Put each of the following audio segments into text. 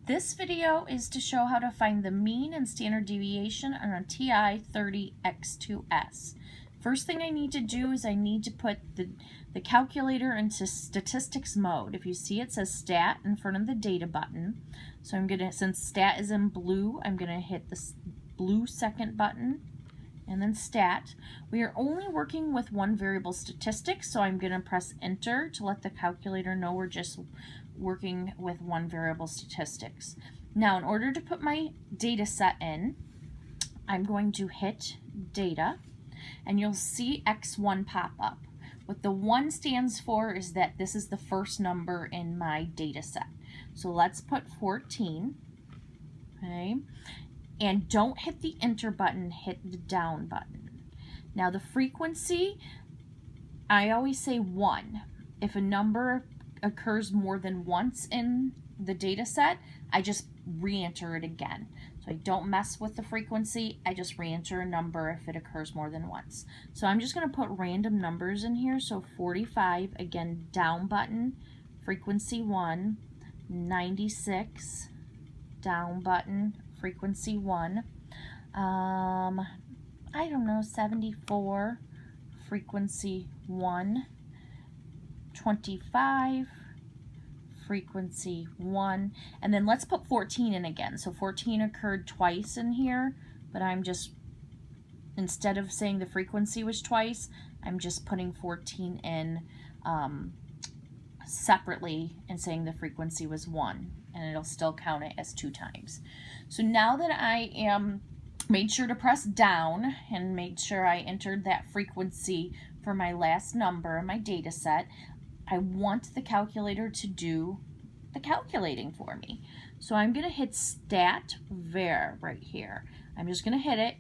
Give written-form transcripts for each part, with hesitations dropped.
This video is to show how to find the mean and standard deviation on a TI-30XIIS. First thing I need to do is I need to put the calculator into statistics mode. If you see, it says stat in front of the data button. So I'm gonna, since stat is in blue, I'm gonna hit the blue second button and then stat. We are only working with one variable statistics, so I'm gonna press enter to let the calculator know we're just working with one variable statistics. Now, in order to put my data set in, I'm going to hit data, and you'll see X1 pop up. What the 1 stands for is that this is the first number in my data set. So let's put 14, okay? And don't hit the enter button, hit the down button. Now the frequency, I always say 1. If a number occurs more than once in the data set, I just re-enter it again. So I don't mess with the frequency, I just re-enter a number if it occurs more than once. So I'm just going to put random numbers in here. So 45, again, down button, frequency 1, 96, down button, frequency 1, I don't know, 74, frequency 1, 25, frequency 1, and then let's put 14 in again. So 14 occurred twice in here, but I'm just, instead of saying the frequency was twice, I'm just putting 14 in separately and saying the frequency was 1, and it'll still count it as 2 times. So now that I am made sure to press down and made sure I entered that frequency for my last number in my data set, I want the calculator to do the calculating for me. So I'm going to hit stat var right here. I'm just going to hit it,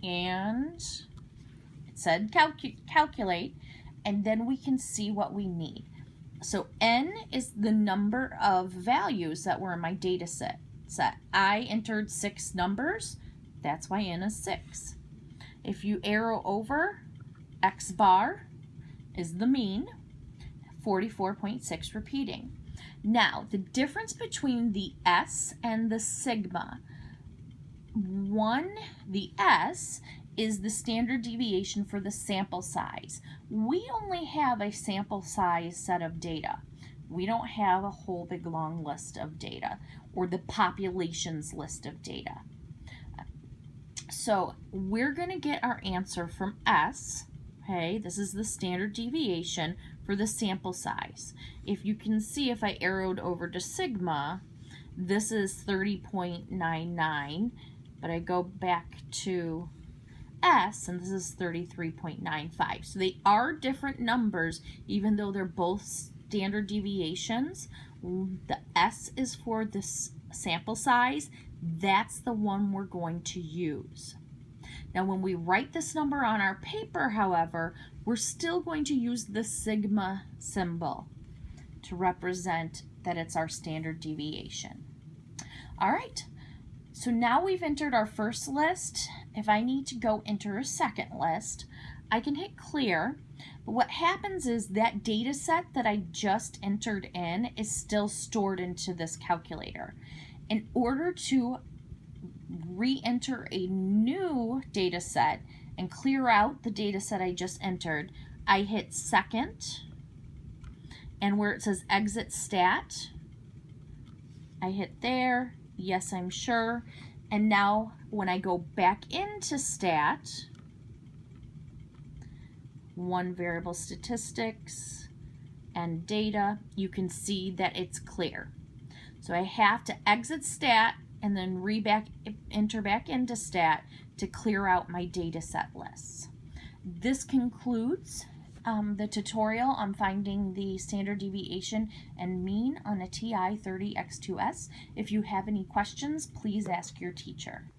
and it said calculate, and then we can see what we need. So n is the number of values that were in my data set. I entered 6 numbers, that's why n is 6. If you arrow over, x bar is the mean, 44.6 repeating. Now, the difference between the S and the sigma. The S is the standard deviation for the sample size. We only have a sample size set of data. We don't have a whole big long list of data or the populations list of data. So we're going to get our answer from S. Okay, this is the standard deviation for the sample size. If you can see, if I arrowed over to sigma, this is 30.99, but I go back to S, and this is 33.95. So they are different numbers, even though they're both standard deviations. The S is for this sample size. That's the one we're going to use. Now, when we write this number on our paper, however, we're still going to use the sigma symbol to represent that it's our standard deviation. All right, so now we've entered our first list. If I need to go enter a second list, I can hit clear. But what happens is that data set that I just entered in is still stored into this calculator. In order to re-enter a new data set and clear out the data set I just entered, I hit second, and where it says exit stat, I hit there, yes, I'm sure, and now when I go back into stat, one variable statistics and data, you can see that it's clear. So I have to exit stat and then enter back into stat to clear out my data set lists. This concludes the tutorial on finding the standard deviation and mean on a TI-30X2S. If you have any questions, please ask your teacher.